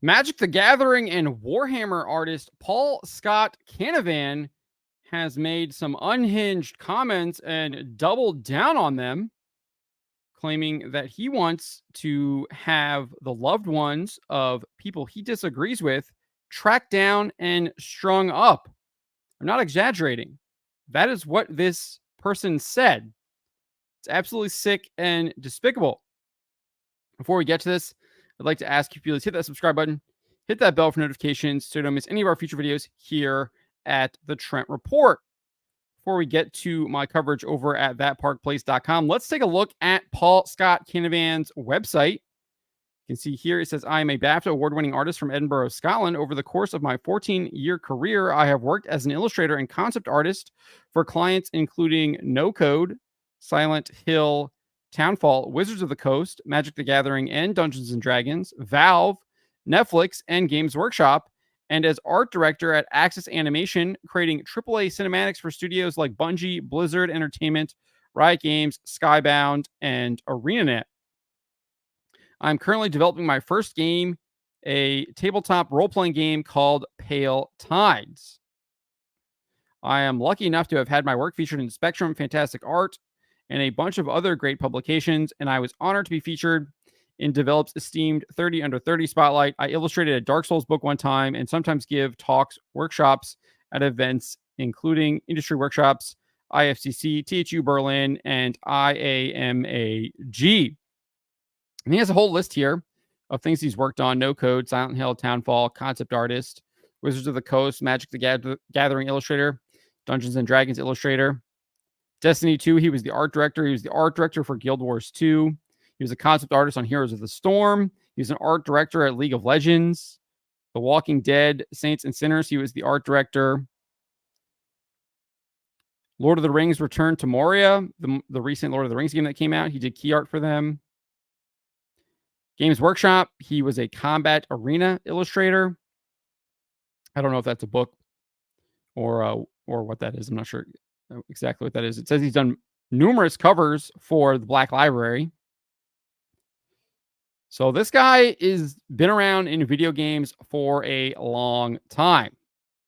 Magic the Gathering and Warhammer artist Paul Scott Canavan has made some unhinged comments and doubled down on them, claiming that he wants to have the loved ones of people he disagrees with tracked down and strung up. I'm not exaggerating. That is what this person said. It's absolutely sick and despicable. Before we get to this, I'd like to ask you if you please hit that subscribe button, hit that bell for notifications so you don't miss any of our future videos here at the Trent Report. Before we get to my coverage over at thatparkplace.com, let's take a look at Paul Scott Canavan's website. You can see here it says, I am a BAFTA award-winning artist from Edinburgh, Scotland. Over the course of my 14-year career, I have worked as an illustrator and concept artist for clients including No Code, Silent Hill, Townfall, Wizards of the Coast, Magic the Gathering, and Dungeons & Dragons, Valve, Netflix, and Games Workshop, and as art director at Axis Animation, creating AAA cinematics for studios like Bungie, Blizzard Entertainment, Riot Games, Skybound, and ArenaNet. I'm currently developing my first game, a tabletop role-playing game called Pale Tides. I am lucky enough to have had my work featured in Spectrum, Fantastic Art, and a bunch of other great publications, and I was honored to be featured in Develop's esteemed 30 Under 30 spotlight. I illustrated a Dark Souls book one time and sometimes give talks, workshops at events, including industry workshops, IFCC, THU Berlin, and IAMAG. And he has a whole list here of things he's worked on. No Code, Silent Hill, Townfall, Concept Artist, Wizards of the Coast, Magic the Gathering Illustrator, Dungeons & Dragons Illustrator. Destiny 2, he was the art director. He was the art director for Guild Wars 2. He was a concept artist on Heroes of the Storm. He was an art director at League of Legends, The Walking Dead, Saints and Sinners. He was the art director. Lord of the Rings Return to Moria, the recent Lord of the Rings game that came out. He did key art for them. Games Workshop, he was a combat arena illustrator. I don't know if that's a book or what that is. I'm not sure exactly what that is. It says he's done numerous covers for the Black Library. So this guy is been around in video games for a long time.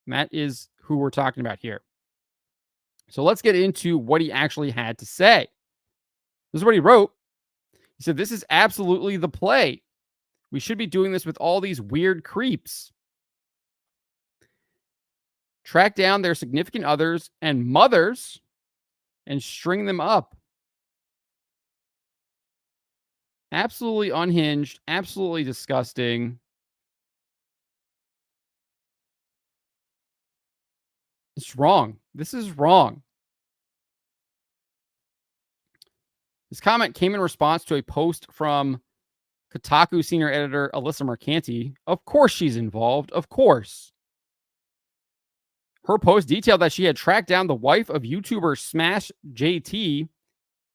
And that is who we're talking about here. So let's get into what he actually had to say. This is what he wrote. He said, this is absolutely the play. We should be doing this with all these weird creeps. Track down their significant others and mothers and string them up. Absolutely unhinged, absolutely disgusting. It's wrong. This is wrong. This comment came in response to a post from Kotaku senior editor Alyssa Mercanti. Of course she's involved. Of course. Her post detailed that she had tracked down the wife of YouTuber Smash JT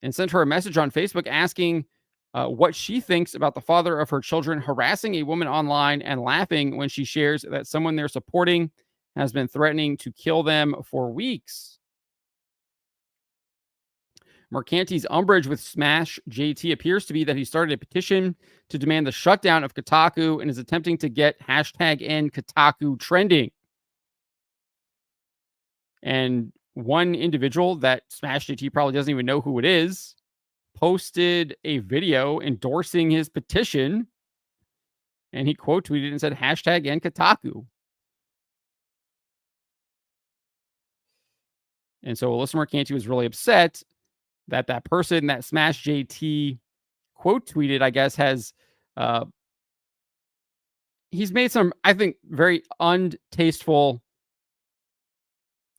and sent her a message on Facebook asking what she thinks about the father of her children harassing a woman online and laughing when she shares that someone they're supporting has been threatening to kill them for weeks. Mercanti's umbrage with Smash JT appears to be that he started a petition to demand the shutdown of Kotaku and is attempting to get #end Kotaku trending. And one individual that Smash JT probably doesn't even know who it is posted a video endorsing his petition, and he quote tweeted and said #end Kotaku. And so Alyssa Mercanti was really upset that that person that Smash JT quote tweeted, I guess, has he's made some, I think, very untasteful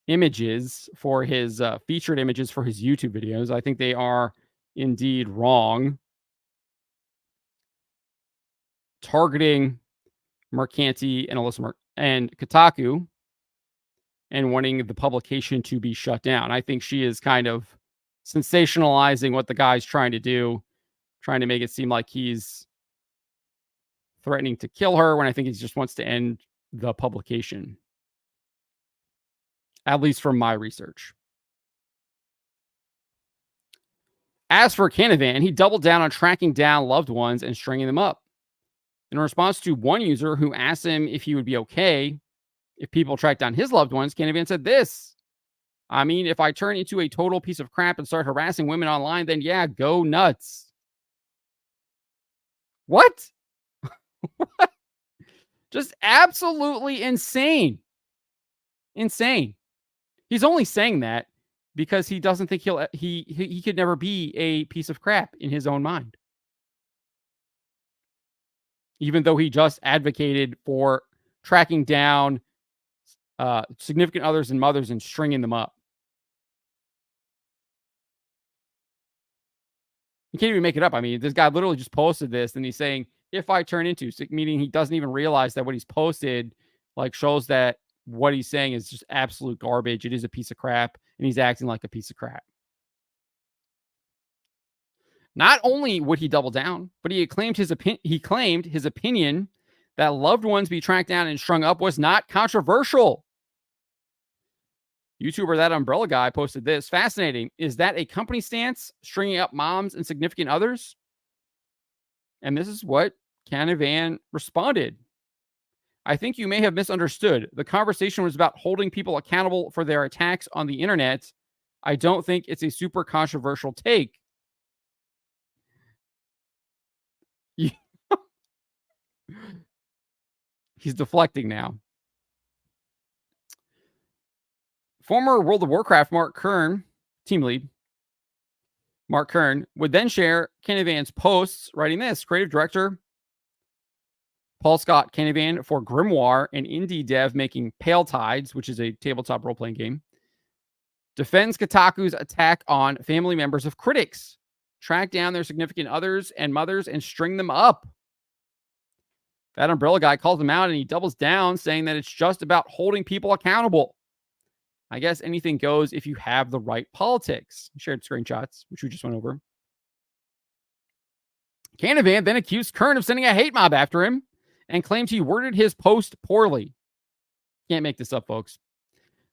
images for his featured images for his YouTube videos. I think they are indeed wrong, targeting Mercanti and Alyssa and Kotaku and wanting the publication to be shut down. I think she is kind of sensationalizing what the guy's trying to do, trying to make it seem like he's threatening to kill her when I think he just wants to end the publication. At least from my research. As for Canavan, he doubled down on tracking down loved ones and stringing them up. In response to one user who asked him if he would be okay if people track down his loved ones, Canavan said this: I mean, if I turn into a total piece of crap and start harassing women online, then yeah, go nuts. What? Just absolutely insane. Insane. He's only saying that because he doesn't think he could never be a piece of crap in his own mind. Even though he just advocated for tracking down significant others and mothers and stringing them up. You can't even make it up. I mean, this guy literally just posted this and he's saying, if I turn into, meaning he doesn't even realize that what he's posted like shows that what he's saying is just absolute garbage. It is a piece of crap, and he's acting like a piece of crap. Not only would he double down, but he claimed his opinion that loved ones be tracked down and strung up was not controversial. YouTuber That Umbrella Guy posted this. Fascinating. Is that a company stance, stringing up moms and significant others? And this is what Canavan responded. I think you may have misunderstood. The conversation was about holding people accountable for their attacks on the internet. I don't think it's a super controversial take. He's deflecting now. Former World of Warcraft Mark Kern, team lead, Mark Kern, would then share Canavan's posts, writing this: creative director Paul Scott Canavan for Grimoire, an indie dev making Pale Tides, which is a tabletop role-playing game, defends Kotaku's attack on family members of critics, track down their significant others and mothers, and string them up. That Umbrella Guy calls him out, and he doubles down, saying that it's just about holding people accountable. I guess anything goes if you have the right politics. He shared screenshots, which we just went over. Canavan then accused Kern of sending a hate mob after him and claimed he worded his post poorly. Can't make this up, folks.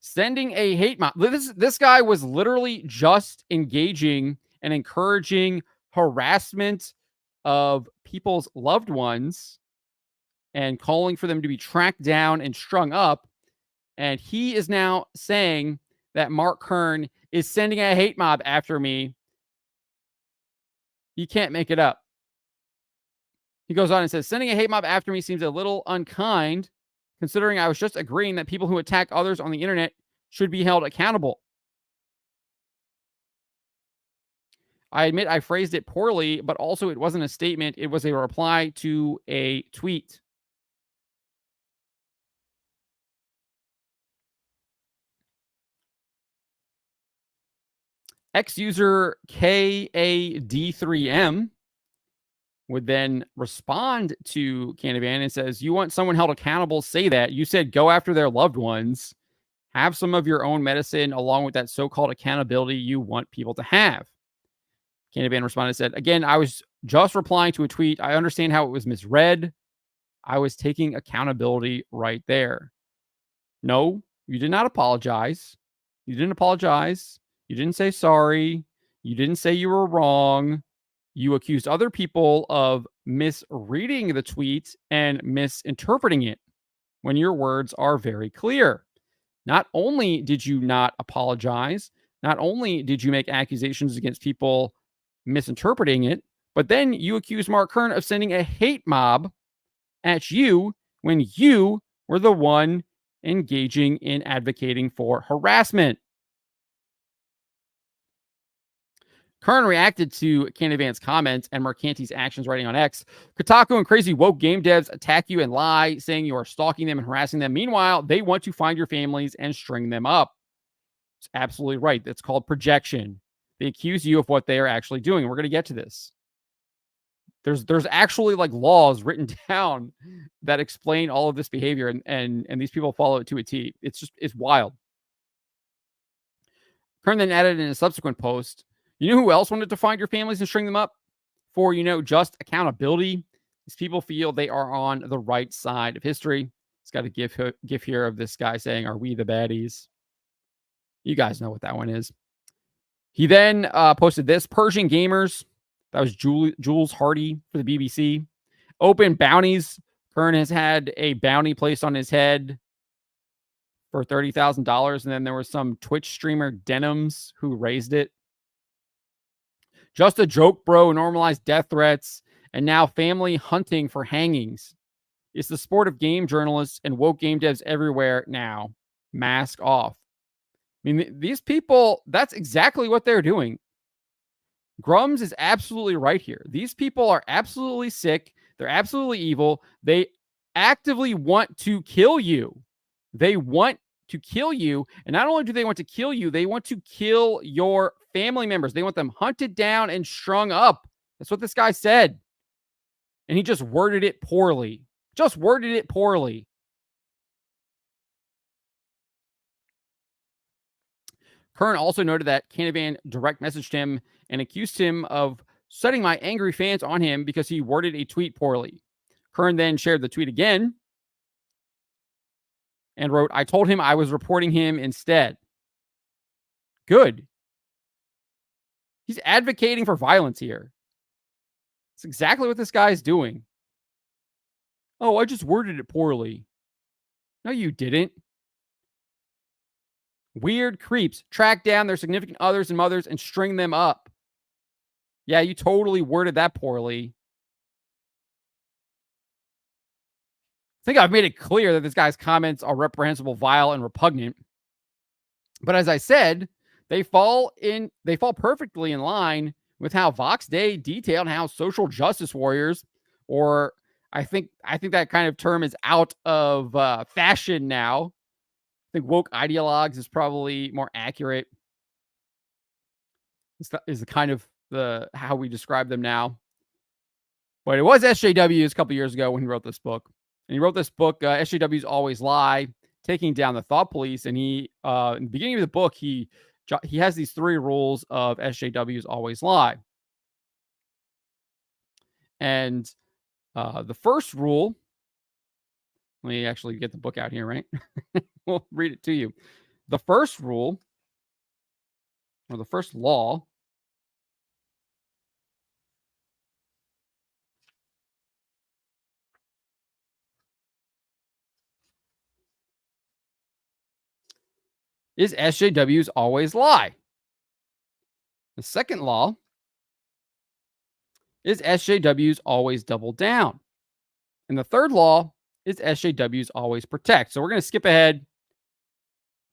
Sending a hate mob. This guy was literally just engaging and encouraging harassment of people's loved ones and calling for them to be tracked down and strung up. And he is now saying that Mark Kern is sending a hate mob after me. You can't make it up. He goes on and says, sending a hate mob after me seems a little unkind, considering I was just agreeing that people who attack others on the internet should be held accountable. I admit I phrased it poorly, but also it wasn't a statement. It was a reply to a tweet. Ex-user KAD3M would then respond to Canavan and says, you want someone held accountable, say that. You said go after their loved ones. Have some of your own medicine along with that so-called accountability you want people to have. Canavan responded and said, again, I was just replying to a tweet. I understand how it was misread. I was taking accountability right there. No, you did not apologize. You didn't apologize. You didn't say sorry. You didn't say you were wrong. You accused other people of misreading the tweet and misinterpreting it when your words are very clear. Not only did you not apologize, not only did you make accusations against people misinterpreting it, but then you accused Mark Kern of sending a hate mob at you when you were the one engaging in advocating for harassment. Kern reacted to Canavan's comments and Mercanti's actions, writing on X, Kotaku and crazy woke game devs attack you and lie, saying you are stalking them and harassing them. Meanwhile, they want to find your families and string them up. It's absolutely right. That's called projection. They accuse you of what they are actually doing. We're going to get to this. There's actually like laws written down that explain all of this behavior, and these people follow it to a T. It's wild. Kern then added in a subsequent post, you know who else wanted to find your families and string them up? For, just accountability. These people feel they are on the right side of history. It's got a gif here of this guy saying, are we the baddies? You guys know what that one is. He then posted this, Persian Gamers. That was Jules Hardy for the BBC. Open bounties. Kern has had a bounty placed on his head for $30,000. And then there was some Twitch streamer Denims who raised it. Just a joke, bro. Normalized death threats. And now family hunting for hangings. It's the sport of game journalists and woke game devs everywhere now. Mask off. I mean, these people, that's exactly what they're doing. Grums is absolutely right here. These people are absolutely sick. They're absolutely evil. They actively want to kill you. They want to kill you. And not only do they want to kill you, they want to kill your family members. They want them hunted down and strung up. That's what this guy said. And he just worded it poorly. Just worded it poorly. Kern also noted that Canavan direct messaged him and accused him of setting my angry fans on him because he worded a tweet poorly. Kern then shared the tweet again and wrote, I told him I was reporting him instead. Good. He's advocating for violence here. It's exactly what this guy is doing. Oh, I just worded it poorly. No, you didn't. Weird creeps track down their significant others and mothers and string them up. Yeah, you totally worded that poorly. I think I've made it clear that this guy's comments are reprehensible, vile, and repugnant. But as I said, they fall perfectly in line with how Vox Day detailed how social justice warriors, or I think that kind of term is out of fashion now. I think woke ideologues is probably more accurate. Is the kind of how we describe them now. But it was SJWs a couple years ago when he wrote this book. And he wrote this book, SJWs Always Lie, taking down the thought police. And he, in the beginning of the book, he has these 3 rules of SJWs Always Lie. And the first rule, let me actually get the book out here, right? We'll read it to you. The first rule, or the first law, is SJWs always lie. The second law is SJWs always double down. And the third law is SJWs always protect. So we're going to skip ahead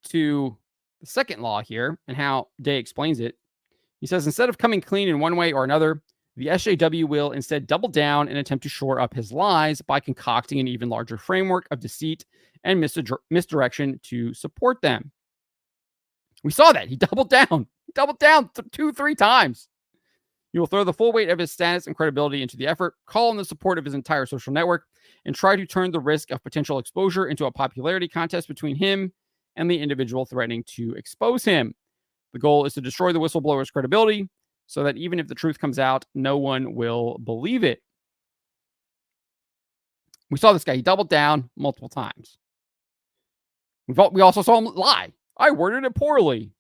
to the second law here and how Day explains it. He says, instead of coming clean in one way or another, the SJW will instead double down and attempt to shore up his lies by concocting an even larger framework of deceit and misdirection to support them. We saw that. He doubled down. He doubled down 2-3 times. He will throw the full weight of his status and credibility into the effort, call on the support of his entire social network, and try to turn the risk of potential exposure into a popularity contest between him and the individual threatening to expose him. The goal is to destroy the whistleblower's credibility so that even if the truth comes out, no one will believe it. We saw this guy. He doubled down multiple times. We also saw him lie. I worded it poorly.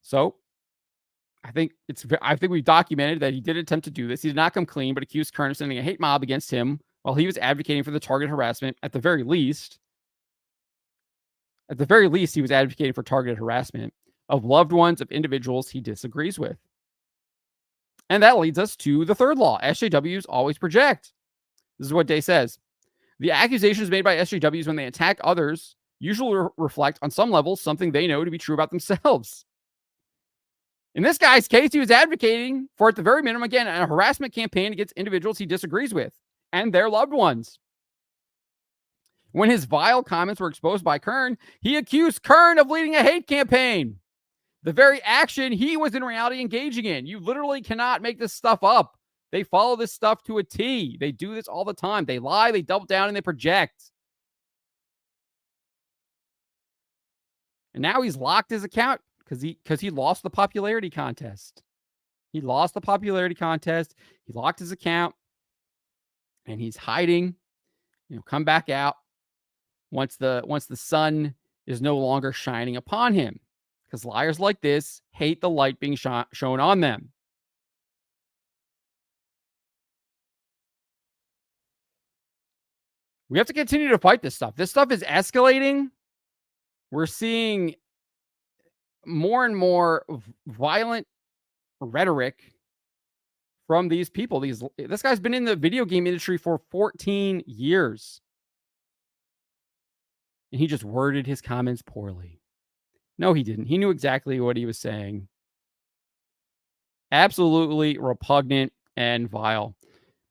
So I think we've documented that he did attempt to do this. He did not come clean, but accused Kern of sending a hate mob against him while he was advocating for the target harassment. At the very least, he was advocating for targeted harassment of loved ones of individuals he disagrees with. And that leads us to the third law. SJWs always project. This is what Day says. The accusations made by SJWs when they attack others usually reflect on some level something they know to be true about themselves. In this guy's case, he was advocating for, at the very minimum, again, a harassment campaign against individuals he disagrees with and their loved ones. When his vile comments were exposed by Kern, he accused Kern of leading a hate campaign. The very action he was in reality engaging in. You literally cannot make this stuff up. They follow this stuff to a T. They do this all the time. They lie, they double down, and they project. And now he's locked his account because he lost the popularity contest. He lost the popularity contest. He locked his account, and he's hiding. Come back out once the sun is no longer shining upon him, because liars like this hate the light being shown on them. We have to continue to fight this stuff. This stuff is escalating. We're seeing more and more violent rhetoric from these people. This guy's been in the video game industry for 14 years. And he just worded his comments poorly. No, he didn't. He knew exactly what he was saying. Absolutely repugnant and vile.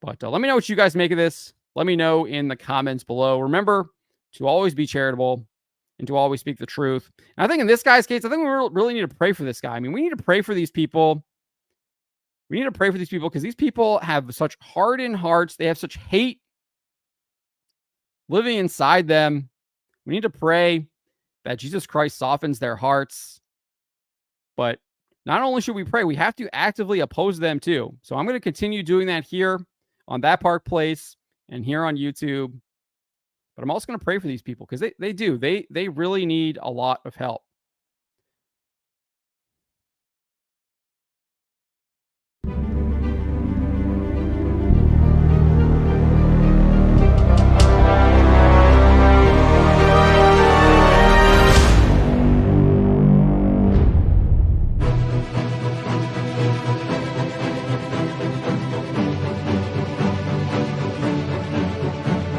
But let me know what you guys make of this. Let me know in the comments below. Remember to always be charitable and to always speak the truth. And I think in this guy's case, I think we really need to pray for this guy. I mean, we need to pray for these people. We need to pray for these people because these people have such hardened hearts. They have such hate living inside them. We need to pray that Jesus Christ softens their hearts. But not only should we pray, we have to actively oppose them too. So I'm going to continue doing that here on That Park Place and here on YouTube. But I'm also going to pray for these people because they really need a lot of help.